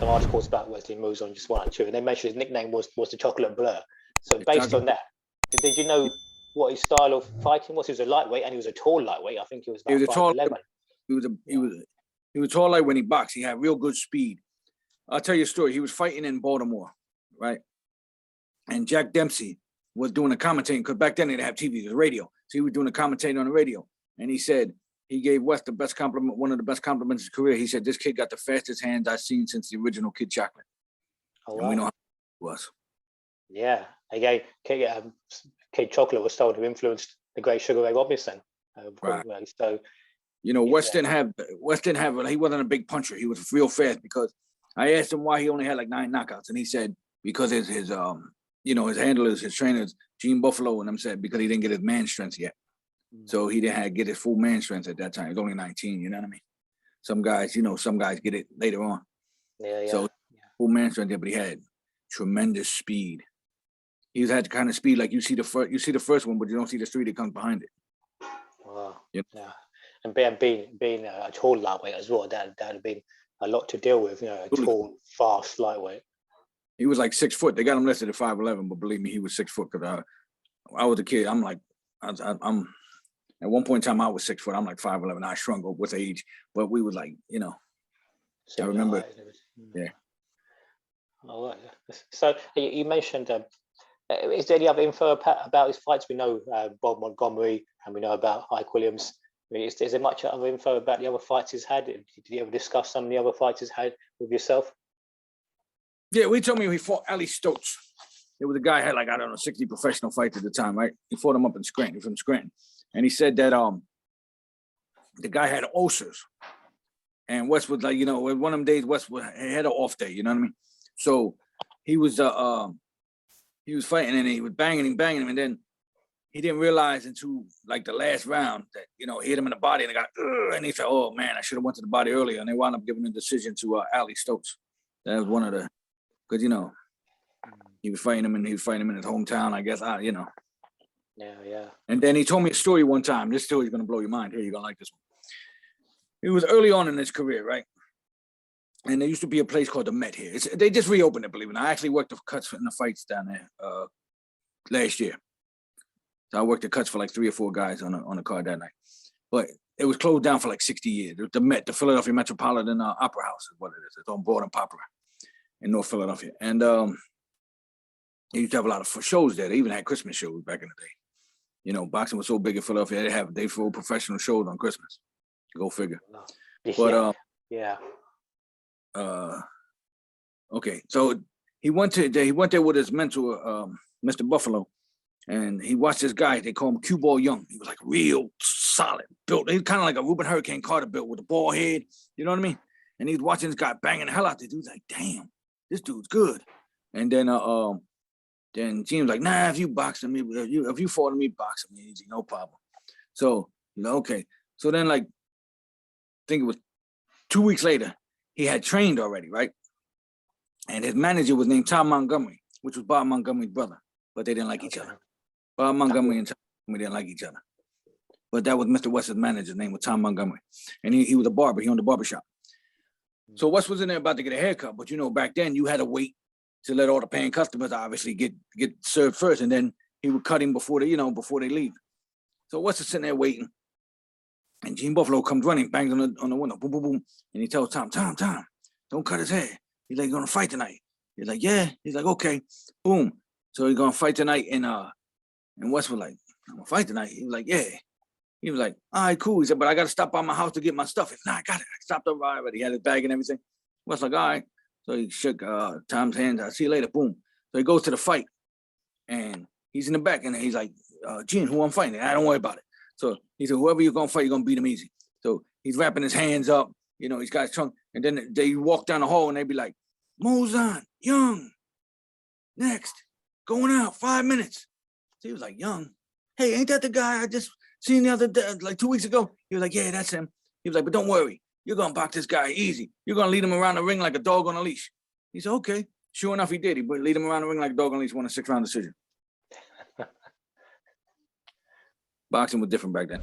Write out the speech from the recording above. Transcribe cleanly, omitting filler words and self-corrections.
some articles about Wesley Mouzon, just one or two, and they mentioned his nickname was the Chocolate Blur. So based on that, did you know what his style of fighting was? He was a lightweight, and he was a tall lightweight. I think he was about 5'11". He was tall light when he boxed. He had real good speed. I'll tell you a story. He was fighting in Baltimore, right? And Jack Dempsey was doing the commentating, because back then they didn't have TV, it was radio. So he was doing the commentating on the radio. And he said, he gave West the best compliment, one of the best compliments of his career. He said, this kid got the fastest hands I've seen since the original Kid Chocolate. Oh, wow. And we know how it was. Yeah. Again, Kid Chocolate was someone who influenced the great Sugar Ray Robinson. Right. So, West didn't have, he wasn't a big puncher. He was real fast, because I asked him why he only had like 9 knockouts. And he said, because his handlers, his trainers, Gene Buffalo and them said, because he didn't get his man strength yet. So he didn't get his full man strength at that time. He was only 19, you know what I mean? Some guys get it later on. Yeah. So full man strength there, but he had tremendous speed. He had the kind of speed like you see the first one, but you don't see the street that comes behind it. Wow. Yep. Yeah. And being a tall lightweight as well, that would have been a lot to deal with, a tall, fast lightweight. He was like 6 foot. They got him listed at 5'11", but believe me, he was 6 foot, because I was a kid. I'm at one point in time, I was 6 foot. I'm like 5'11". I shrunk with age, but we was like, I remember. Yeah. All right. So you mentioned, is there any other info about his fights? We know Bob Montgomery, and we know about Ike Williams. Is there much other info about the other fights he's had? Did you ever discuss some of the other fights he's had with yourself? Yeah, he told me he fought Ali Stotts. There was a guy who had 60 professional fights at the time, right? He fought him up in Scranton, from Scranton. And he said that the guy had ulcers. And West was like, one of them days, West had an off day, you know what I mean? So he was fighting, and he was banging him, and then he didn't realize until like the last round that, he hit him in the body, and the guy, and he said, oh man, I should have went to the body earlier. And they wound up giving the decision to Ali Stotts. That was one of the, because, he was fighting him in his hometown, I guess, Yeah. And then he told me a story one time. This story is going to blow your mind. Here, you're going to like this one. It was early on in his career, right? And there used to be a place called the Met here. They just reopened it, believe it or not. I actually worked the cuts in the fights down there last year. So I worked the cuts for like 3 or 4 guys on a card that night. But it was closed down for like 60 years. The Met, the Philadelphia Metropolitan Opera House is what it is. It's on Broad and Poplar in North Philadelphia. And they used to have a lot of shows there. They even had Christmas shows back in the day. Boxing was so big in Philadelphia, they throw professional shows on Christmas. Go figure. But okay. So he went there with his mentor, Mr. Buffalo, and he watched this guy. They call him Cue Ball Young. He was like real solid built. He was kind of like a Reuben Hurricane Carter built with a ball head. You know what I mean? And he's watching this guy banging the hell out there. Dude's like, damn, this dude's good. And then Gene's like, nah, if you boxing me, if you fought me, boxing me easy, no problem. So, okay. So then, I think it was 2 weeks later, he had trained already, right? And his manager was named Tom Montgomery, which was Bob Montgomery's brother, but they didn't like each other. Bob Montgomery and Tom Montgomery didn't like each other. But that was Mr. West's manager. His name was Tom Montgomery. And he was a barber. He owned a barbershop. So West was in there about to get a haircut, but back then you had to wait to let all the paying customers obviously get served first, and then he would cut him before they leave. So West is sitting there waiting, and Gene Buffalo comes running, bangs on the window, boom, boom, boom, and he tells Tom, don't cut his hair. He's like, you're gonna fight tonight. He's like, yeah. He's like, okay, boom. So he's gonna fight tonight, and West was like, I'm gonna fight tonight. He was like, yeah. He was like, all right, cool. He said, but I gotta stop by my house to get my stuff. He said, nah, I got it. I stopped over already. He had his bag and everything. West like, all right. So he shook Tom's hand. I'll see you later. Boom. So he goes to the fight, and he's in the back, and he's like, Gene, who I'm fighting? I don't worry about it. So he said, whoever you're going to fight, you're going to beat him easy. So he's wrapping his hands up. He's got his trunk. And then they walk down the hall, and they be like, Mouzon, Young, next, going out, 5 minutes. So he was like, Young, hey, ain't that the guy I just seen the other day, like 2 weeks ago? He was like, yeah, that's him. He was like, but don't worry. You're going to box this guy easy. You're going to lead him around the ring like a dog on a leash. He said, okay. Sure enough, he did. He lead him around the ring like a dog on a leash, won a 6-round decision. Boxing was different back then.